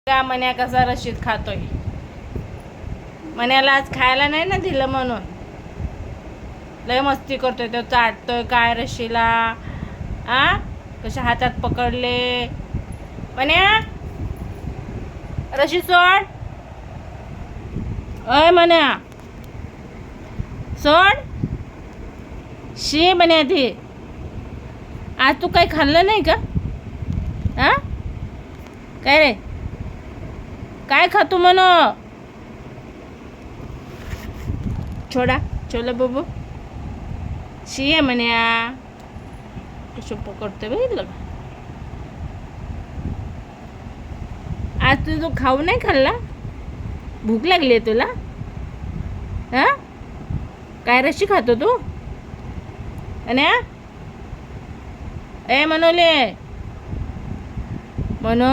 का मन्या कसा रशीद खातोय. मन्याला आज खायला नाही ना दिलं म्हणून लय मस्ती करतोय. तो चाटतोय काय रशीला. कशा हातात पकडले. मन्या रशी सोड. अय मन्या सोड. शी मन्या ती आज तू काही खाल्लं नाही का. काय रे काय खातो म्हण. छोडा छोला बाबू. शी आहे म्हण्या. कसं पकडते बघितलं का. आज तू खाऊ नाही खाल्ला. भूक लागली आहे तुला. काय रशी खातो तू. आणि ए मनोले मनो